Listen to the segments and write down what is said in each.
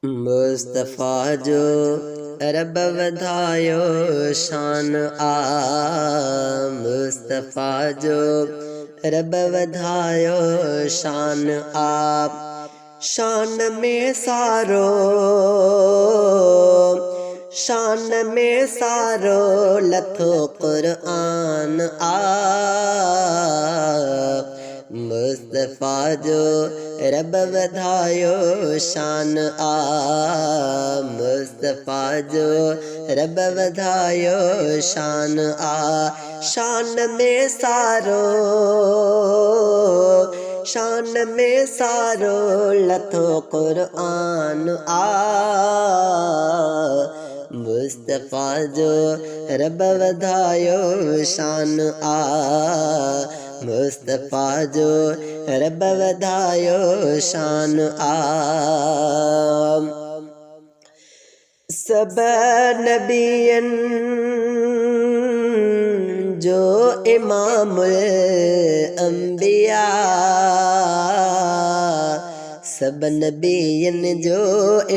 मुस्तफ़ा जो रब वधायो शान मुस्तफ़ा जो रब वधायो शान शान में सारो शान में सारो लथो क़ुरआन मुस्तफ़ा जो रब वधायो शान मुस्तफ़ा जो रब वधायो शान शान में सारो शान में सारो लथो क़ुरआन मुस्तफ़ा जो रब वधायो शान मुस्तफ़ा जो रब वधायो शान सब नबियन जो इमामुल अंबिया सब नबियन जो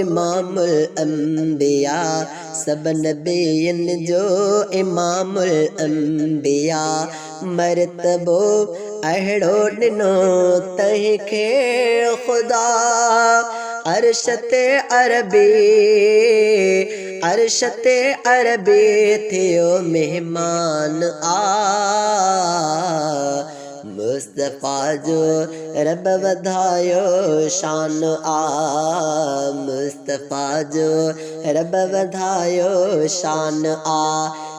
इमामुल अंबिया सब नबियन जो इमामुल अंबिया मरतबो अहिड़ो ॾिनो तंहिंखे ख़ुदा अरशते अरबी थियो मेहमान मुस्तफ़ा जो रब वधायो शान मुस्तफ़ा जो रब वधायो शान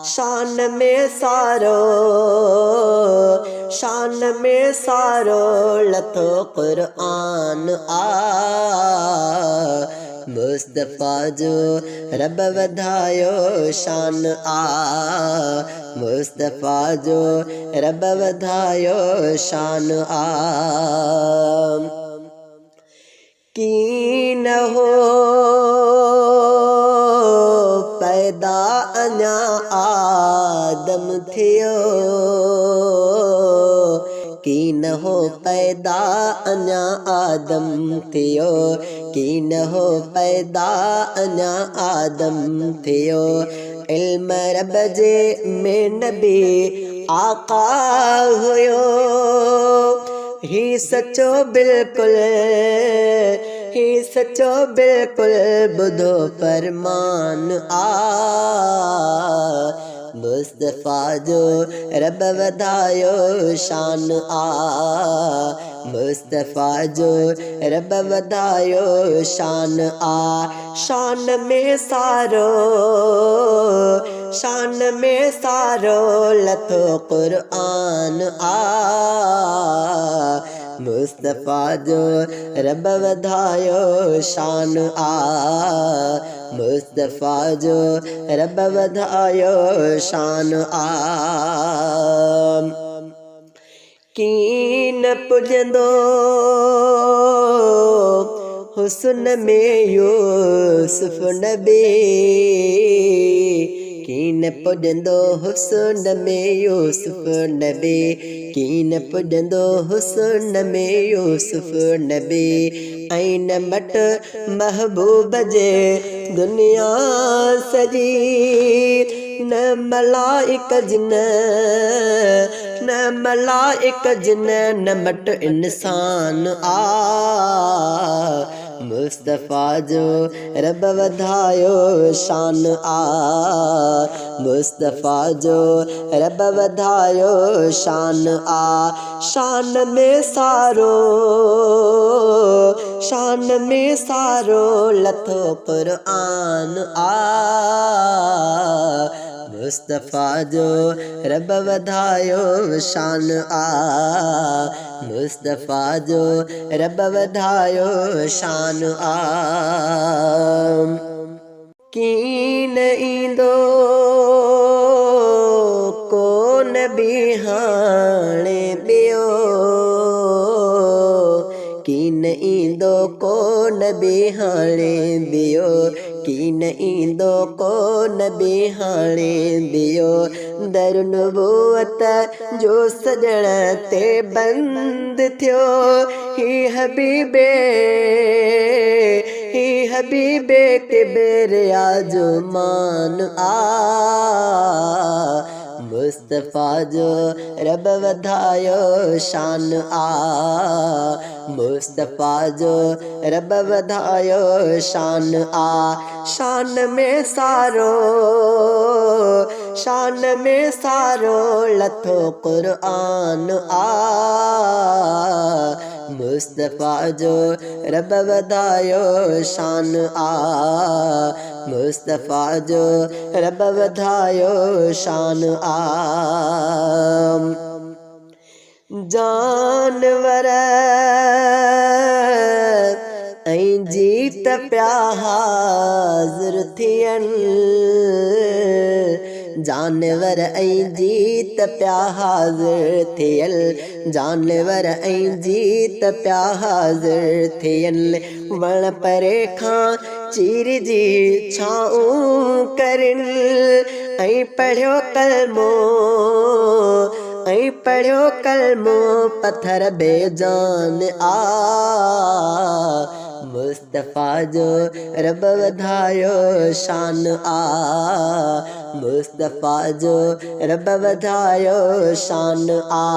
शान में सारो लथो क़ुरआन मुस्तफ़ा जो रब वधायो शान मुस्तफ़ा जो रब वधायो शान की न हो पैदा अञा आदम थियो की न हो पैदा अञा आदम थियो की न हो पैदा अञा आदम थियो इल्म रब जे में नबी आका हुयो ही सचो बिल्कुल बुधो फरमान मुस्तफ़ा जो रब वधायो शान मुस्तफ़ा जो रब वधायो शान शान में सारो लथो क़ुरआन मुस्तफ़ा जो रब वधायो शान मुस्तफ़ा जो रब वधायो शान कीन पुजंदो हुस्न में यूसुफ नबी कीन पुजंदो हुस्न में यूसुफ नबी कीन पुजंदो हुस्न में यूसुफ नबी ऐन मट महबूब जे दुनिया सजी न मलाइक जिन न मट इंसान मुस्तफ़ा जो रब वधायो शान मुस्तफ़ा जो रब वधायो शान शान में सारो लथो क़ुरआन मुस्तफ़ा जो रब वधायो शान मुस्तफ़ा जो रब वधायो शान कीन ईंदो को नबी हाणे ॿियो कीन ईंदो को नबी हाणे ॿियो कीन ईंदो को नबी हाणे ॿियो दर नबूवत जो सजण ते बंद थियो ही हबीबे किबरिया जो मान आ मुस्तफ़ा जो रब वधायो शान आ मुस्तफ़ा जो रब वधायो शान आ शान में सारो लथो क़ुरआन आ मुस्तफ़ा जो रब वधायो शान आ मुस्तफ़ा जो रब वधायो शान आ जानवर ऐं जीत प्या हाज़िर थियनि जानवर ऐं जीत प्या हाज़िर थियल जानवर ऐं जीत प्या हाज़िर थियल वण परे खां चीरजी छाऊं करिन ऐं पढ़ियो कलमो पत्थर बेजान आ मुस्तफ़ा जो रब वधायो शान आ मुस्तफ़ा जो रब वधायो शान आ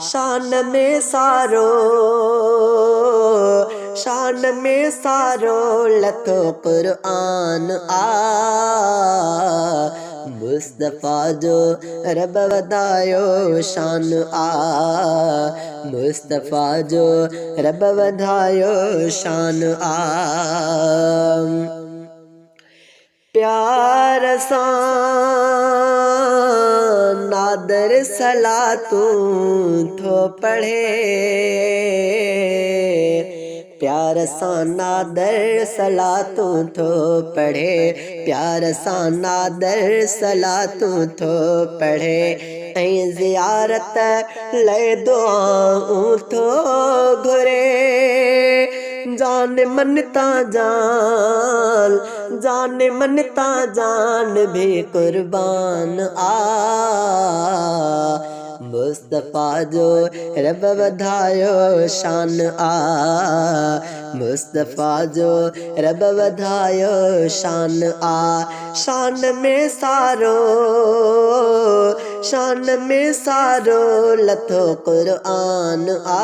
शान में सारो लथो क़ुरआन आ मुस्तफ़ा जो रब वधायो शान आ मुस्तफ़ा जो रब वधायो शान आ प्यार सां नादर सलातूं थो पढ़े प्यार सां नादर सलातूं थो पढ़े प्यार सां नादर सलातूं थो पढ़े ऐं ज़ियारत लाइ दुआऊं थो घुरे जान मन ता जान भी कुर्बान आ मुस्तफ़ा जो रब वधायो शान आ मुस्तफ़ा जो रब वधायो शान आ शान में सारो लथो क़ुरआन आ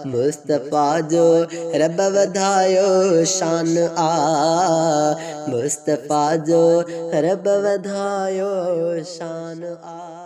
मुस्तफ़ा जो रब वधायो शान आ मुस्तफ़ा जो रब वधायो शान आ।